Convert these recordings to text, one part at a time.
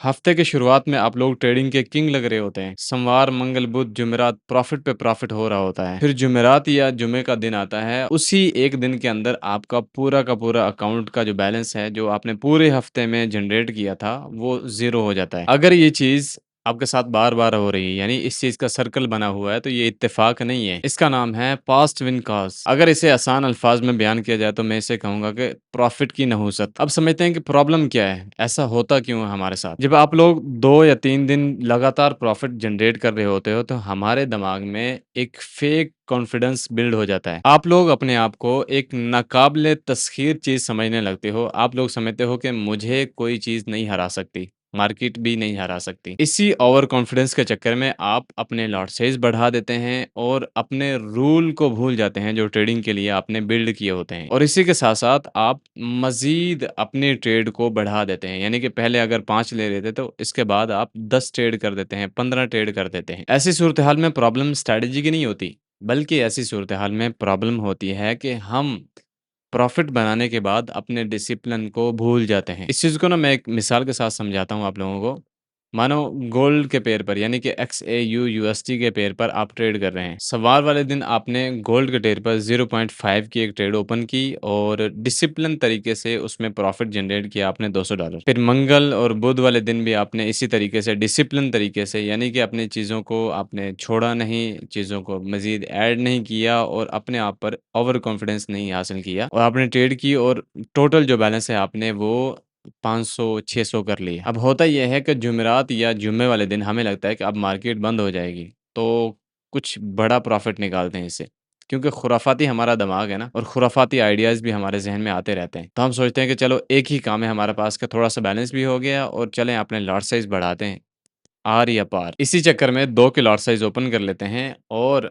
हफ्ते की शुरुआत में आप लोग ट्रेडिंग के किंग लग रहे होते हैं। सोमवार, मंगल, बुध, जुमेरात प्रॉफिट पे प्रॉफिट हो रहा होता है। फिर जुमेरात या जुमे का दिन आता है, उसी एक दिन के अंदर आपका पूरा का पूरा अकाउंट का जो बैलेंस है, जो आपने पूरे हफ्ते में जनरेट किया था, वो ज़ीरो हो जाता है। अगर ये चीज़ आपके साथ बार-बार हो रही है, यानी इस चीज़ का सर्कल बना हुआ है, तो ये इत्तेफ़ाक नहीं है। इसका नाम है पास्ट विन कॉज़। अगर इसे आसान अल्फ़ाज़ में बयान किया जाए, तो मैं इसे कहूँगा कि प्रॉफ़िट की नहूसत। अब समझते हैं कि प्रॉब्लम क्या है? ऐसा होता क्यों है हमारे साथ? जब आप लोग 2 या 3 दिन लगातार प्रॉफ़िट जनरेट कर रहे होते हो, तो हमारे दिमाग में एक फ़ेक कॉन्फिडेंस बिल्ड हो जाता है। आप लोग अपने आप को एक नाकाबिले तस्ख़ीर चीज़ समझने लगते हो। आप लोग समझते हो कि मुझे कोई चीज़ नहीं हरा सकती। मार्केट भी नहीं हरा सकती। इसी ओवर कॉन्फिडेंस के चक्कर में आप अपने लॉट साइज़ बढ़ा देते हैं और अपने रूल को भूल जाते हैं जो ट्रेडिंग के लिए आपने बिल्ड किए होते हैं। और इसी के साथ-साथ आप मज़ीद अपने ट्रेड को बढ़ा देते हैं। यानी कि पहले अगर 5 ले रहे थे तो इसके बाद आप 10 ट्रेड कर देते हैं, 15 ट्रेड कर देते हैं। ऐसी सूरत-ए-हाल में प्रॉब्लम स्ट्रैटेजी की नहीं होती, बल्कि ऐसी सूरत-ए-हाल में प्रॉब्लम होती है कि हम प्रॉफ़िट बनाने के बाद अपने डिसिप्लिन को भूल जाते हैं। इस चीज़ को ना मैं एक मिसाल के साथ समझाता हूँ आप लोगों को। मानो गोल्ड के पेयर पर यानी कि XAU USD के पेयर पर आप ट्रेड कर रहे हैं। सवार वाले दिन आपने गोल्ड के पेयर पर 0.5 की एक ट्रेड ओपन की और डिसिप्लिन तरीके से उसमें प्रॉफ़िट जनरेट किया आपने $200। फिर मंगल और बुध वाले दिन भी आपने इसी तरीके से डिसिप्लिन तरीके से यानी कि अपनी चीज़ों को आपने छोड़ा नहीं, चीज़ों को मज़ीद ऐड नहीं किया और अपने आप पर ओवर कॉन्फिडेंस नहीं हासिल किया और आपने ट्रेड की और टोटल जो बैलेंस है आपने वो 500-600 कर लिए। अब होता ये है कि जुमेरात या जुम्मे वाले दिन हमें लगता है कि अब मार्केट बंद हो जाएगी, तो कुछ बड़ा प्रॉफ़िट निकालते हैं इससे। क्योंकि खुराफाती हमारा दिमाग है ना और खुराफाती आइडियाज़ भी हमारे ज़हन में आते रहते हैं। तो हम सोचते हैं कि चलो एक ही काम है हमारे पास कि थोड़ा-सा बैलेंस भी हो गया और चलें अपने लॉट साइज़ बढ़ाते हैं, आर या पार। इसी चक्कर में 2 के लॉट साइज़ ओपन कर लेते हैं और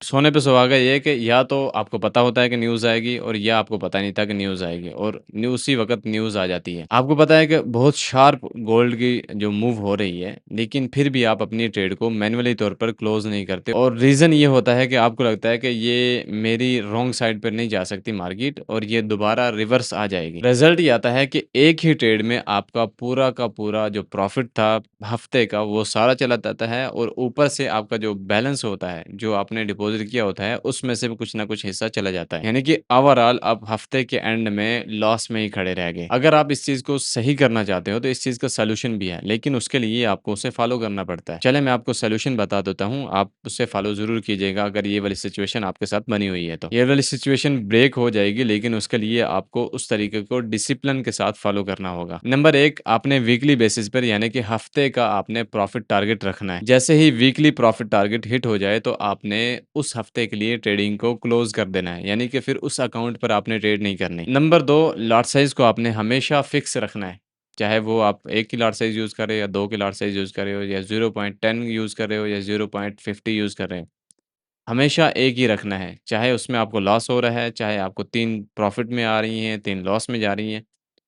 सोने पे सुहागा ये है कि या तो आपको पता होता है कि न्यूज़ आएगी और या आपको पता नहीं था कि न्यूज़ आएगी और उसी वक़्त न्यूज़ आ जाती है। आपको पता है कि बहुत शार्प गोल्ड की जो मूव हो रही है, लेकिन फिर भी आप अपनी ट्रेड को मैन्युअली तौर पर क्लोज़ नहीं करते और रीज़न ये होता है कि आपको लगता है कि ये मेरी रॉन्ग साइड पर नहीं जा सकती मार्केट और ये दोबारा रिवर्स आ जाएगी। रिज़ल्ट ये आता है कि एक ही ट्रेड में आपका पूरा का पूरा जो प्रॉफ़िट था हफ़्ते का, वो सारा चला जाता है और ऊपर से आपका जो बैलेंस होता है, जो आपने डिपॉज़िट किया होता है, उसमें से भी कुछ ना कुछ हिस्सा चला जाता है। यानी कि ओवरऑल आप हफ़्ते के एंड में लॉस में ही खड़े रह गए। अगर आप इस चीज़ को सही करना चाहते हो, तो इस चीज़ का सॉल्यूशन भी है, लेकिन उसके लिए आपको उसे फ़ॉलो करना पड़ता है। चलें मैं आपको सॉल्यूशन बता देता हूँ, आप उसे फ़ॉलो ज़रूर कीजिएगा अगर ये वाली सिचुएशन आपके साथ बनी हुई है तो। ये वाली सिचुएशन ब्रेक हो जाएगी, लेकिन उसके लिए आपको उस तरीके को डिसिप्लिन के साथ फ़ॉलो करना होगा। नंबर 1 आपने वीकली बेसिस पर यानी कि हफ़्ते का आपने प्रॉफ़िट टारगेट रखना है। जैसे ही वीकली प्रॉफ़िट टारगेट हिट हो जाए, तो आपने उस हफ्ते के लिए ट्रेडिंग को क्लोज़ कर देना है, यानी कि फिर उस अकाउंट पर आपने ट्रेड नहीं करनी। नंबर 2 लॉट साइज़ को आपने हमेशा फ़िक्स रखना है, चाहे वो आप 1 की लॉट साइज़ यूज़ कर रहे हो या 2 की लॉट साइज़ यूज़ कर रहे हो या 0.10 यूज़ कर रहे हो या 0.50 यूज़ कर रहे हो। हमेशा एक ही रखना है, चाहे उसमें आपको लॉस हो रहा है, चाहे आपको 3 प्रॉफ़िट में आ रही हैं, 3 लॉस में जा रही हैं,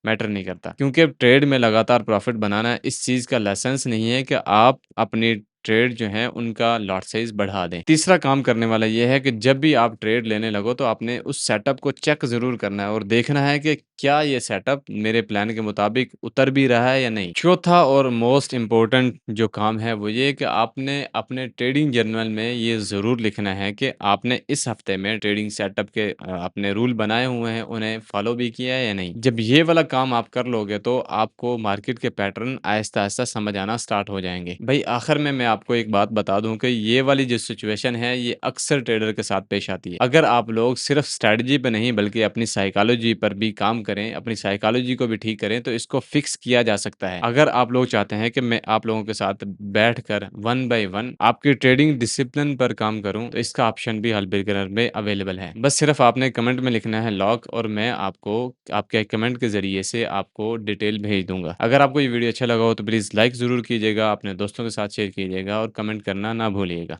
मैटर नहीं करता। क्योंकि ट्रेड में लगातार प्रॉफ़िट बनाना इस चीज़ का लाइसेंस नहीं है कि आप अपनी ट्रेड जो है उनका लॉट साइज़ बढ़ा दें। तीसरा काम करने वाला ये है कि जब भी आप ट्रेड लेने लगो तो आपने उस सेटअप को चेक ज़रूर करना है और देखना है कि क्या ये सेटअप मेरे प्लान के मुताबिक उतर भी रहा है या नहीं। चौथा और मोस्ट इम्पोर्टेंट जो काम है वो ये कि आपने अपने ट्रेडिंग जर्नल में ये ज़रूर लिखना है कि आपने इस हफ्ते में ट्रेडिंग सेटअप के आपने रूल बनाए हुए हैं, उन्हें फ़ॉलो भी किया है या नहीं। जब ये वाला काम आप कर लोगे तो आपको मार्केट के पैटर्न आहिस्ता-आहिस्ता समझ आना स्टार्ट हो जाएँगे। भई आखिर में मैं आपको एक बात बता दूँ कि ये वाली जो सिचुएशन है ये अक्सर ट्रेडर के साथ पेश आती है। अगर आप लोग सिर्फ़ स्ट्रैटेजी पे नहीं बल्कि अपनी साइकोलॉजी पर भी काम करें, अपनी साइकोलॉजी को भी ठीक करें तो इसको फ़िक्स किया जा सकता है। अगर आप लोग चाहते हैं कि मैं आप लोगों के साथ बैठकर वन बाय वन आपकी ट्रेडिंग डिसिप्लिन पर काम करूँ, तो इसका ऑप्शन भी हल बिगिनर में अवेलेबल है। बस सिर्फ़ आपने कमेंट में लिखना है लॉक और मैं आपको आपके कमेंट के ज़रिए से आपको डिटेल भेज दूँगा। अगर आपको ये वीडियो अच्छा लगा हो तो प्लीज़ लाइक ज़रूर कीजिएगा, अपने दोस्तों के साथ शेयर कीजिएगा और कमेंट करना ना भूलिएगा।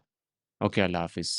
ओके, अल्लाह हाफ़िज़।